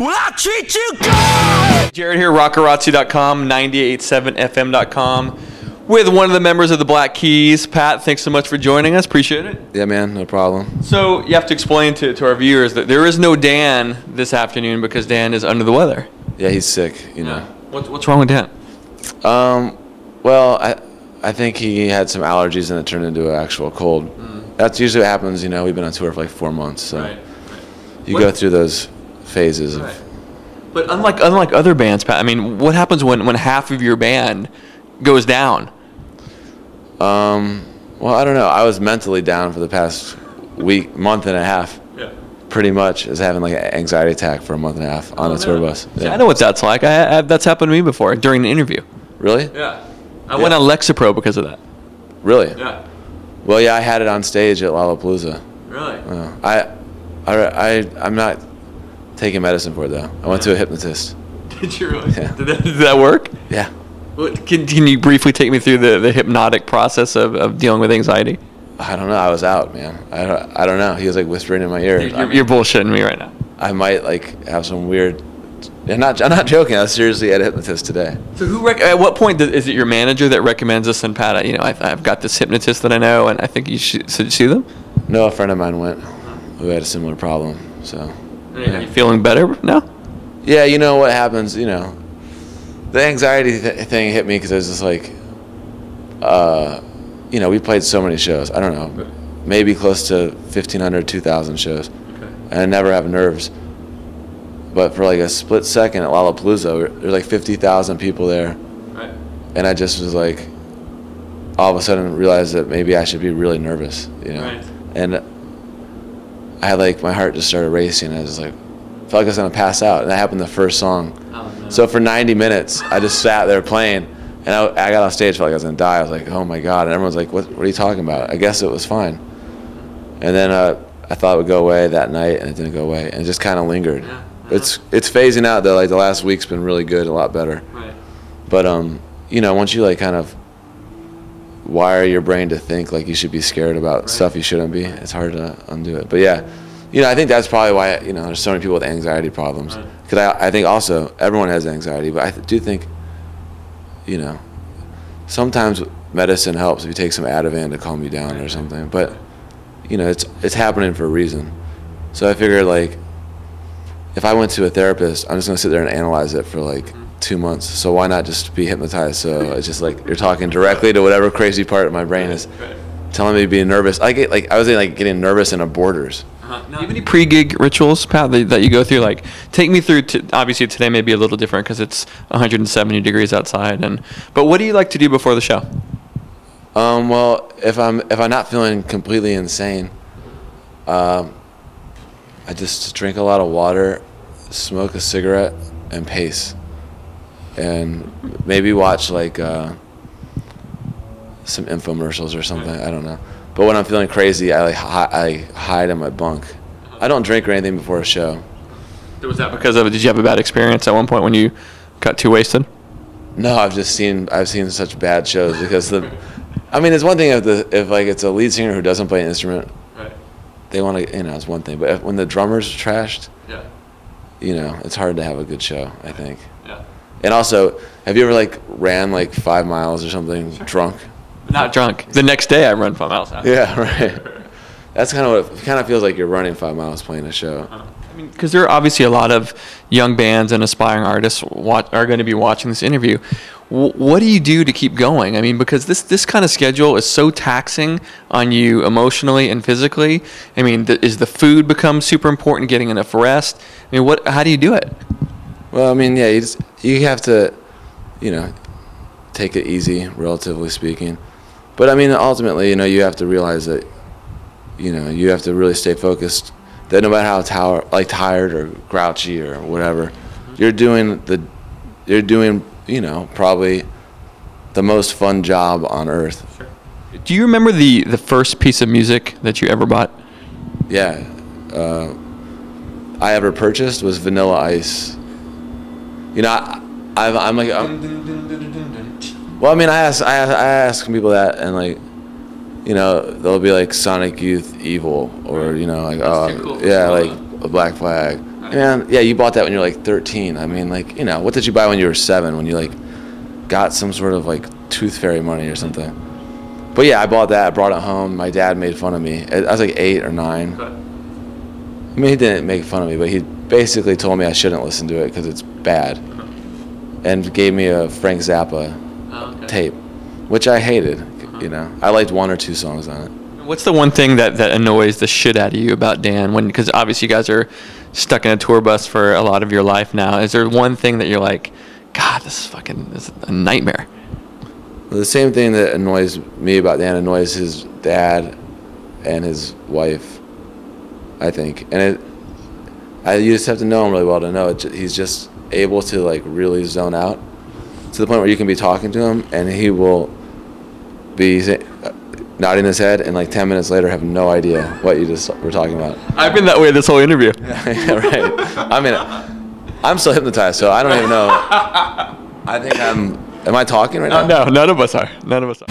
Will I treat you good? Jared here, rockerazzi.com, 98.7fm.com, with one of the members of the Black Keys. Pat, thanks so much for joining us. Appreciate it. Yeah, man, no problem. So you have to explain to our viewers that there is no Dan this afternoon because Dan is under the weather. Yeah, he's sick, you know. What's wrong with Dan? Well, I think he had some allergies and it turned into an actual cold. That's usually what happens, you know. We've been on tour for like 4 months, so you go through those phases. But unlike other bands, Pat, I mean, what happens when half of your band goes down? Well, I don't know. I was mentally down for the past month and a half. Yeah. Pretty much, as having like an anxiety attack for a month and a half on a tour bus. Yeah. See, I know what that's like. That's happened to me before during an interview. Really? Yeah. I went on Lexapro because of that. Really? Yeah. Well, yeah, I had it on stage at Lollapalooza. Really? I'm not taking medicine for it though. I went to a hypnotist. Did you really? Yeah. Did that work? Yeah. Can you briefly take me through the hypnotic process of dealing with anxiety? I don't know. I was out, man. I don't know. He was like whispering in my ear. You're bullshitting me right now. I might like have some weird. I'm not joking. I was seriously at a hypnotist today. So at what point is it your manager that recommends this? And Pat, you know, I've got this hypnotist that I know, and I think you should see them. No, a friend of mine went who had a similar problem. So. Are you feeling better now? Yeah, you know what happens. You know, the anxiety thing hit me because I was just like, you know, we played so many shows. I don't know, maybe close to 1,500, 2,000 shows, and I never have nerves. But for like a split second at Lollapalooza, there's like 50,000 people there, and I just was like, all of a sudden realized that maybe I should be really nervous, you know, and I had like my heart just started racing. I was like, felt like I was gonna pass out, and that happened the first song. Oh, no. So for 90 minutes, I just sat there playing, and I got off stage, felt like I was gonna die. I was like, oh my god! And everyone's like, what are you talking about? I guess it was fine. And then I thought it would go away that night, and it didn't go away, and it just kind of lingered. Yeah. It's phasing out though. Like the last week's been really good, a lot better. Right. But you know, once you like kind of wire your brain to think like you should be scared about stuff you shouldn't be, it's hard to undo it. But yeah, you know, I think that's probably why, you know, there's so many people with anxiety problems. Because I think also everyone has anxiety, but I do think, you know, sometimes medicine helps if you take some Ativan to calm you down or something. But you know, it's happening for a reason. So I figured like, if I went to a therapist, I'm just gonna sit there and analyze it for like 2 months. So why not just be hypnotized? So it's just like you're talking directly to whatever crazy part of my brain is telling me to be nervous. I was getting nervous in a Borders. Do you have any pre-gig rituals, Pat, that you go through? Like, take me through. Obviously, today may be a little different because it's 170 degrees outside. But what do you like to do before the show? Well, if I'm not feeling completely insane, I just drink a lot of water, smoke a cigarette, and pace, and maybe watch like some infomercials or something. I don't know. But when I'm feeling crazy, I hide in my bunk. I don't drink or anything before a show. Was that because of it? Did you have a bad experience at one point when you got too wasted? No, I've seen such bad shows because I mean, it's one thing if like it's a lead singer who doesn't play an instrument. They want to, you know, it's one thing. But when the drummer's trashed, you know, it's hard to have a good show, I think. Yeah. And also, have you ever like ran like 5 miles or something drunk? Not drunk. The next day I run 5 miles. Yeah, right. That's kind of what it kind of feels like. You're running 5 miles playing a show. I mean, because there are obviously a lot of young bands and aspiring artists are going to be watching this interview. What do you do to keep going? I mean, because this kind of schedule is so taxing on you emotionally and physically. I mean, is the food become super important, getting enough rest? I mean, how do you do it? Well, I mean, yeah, you have to, you know, take it easy, relatively speaking. But I mean, ultimately, you know, you have to realize that, you know, you have to really stay focused. That no matter how tired or grouchy or whatever, you're doing, you know, probably the most fun job on earth. Sure. Do you remember the first piece of music that you ever bought? Yeah, I ever purchased was Vanilla Ice. You know, I'm like, well, I mean, I ask people that, and like, you know, they'll be like Sonic Youth Evil, or you know, like, oh, cool. Yeah, like a Black Flag. Man, yeah, you bought that when you were like 13. I mean, like, you know, what did you buy when you were 7? When you like got some sort of like tooth fairy money or something? But yeah, I bought that. I brought it home. My dad made fun of me. I was like 8 or 9. I mean, he didn't make fun of me, but he basically told me I shouldn't listen to it because it's bad, and gave me a Frank Zappa tape, which I hated. You know, I liked 1 or 2 songs on it. What's the one thing that annoys the shit out of you about Dan? Because obviously you guys are stuck in a tour bus for a lot of your life now. Is there one thing that you're like, God, this is a nightmare? Well, the same thing that annoys me about Dan annoys his dad and his wife, I think. And you just have to know him really well to know he's just able to like really zone out to the point where you can be talking to him and he will be nodding his head and like 10 minutes later have no idea what you just were talking about. I've been that way this whole interview. Yeah, right. I mean, I'm still hypnotized, so I don't even know. I think am I talking right now? No, none of us are. None of us are.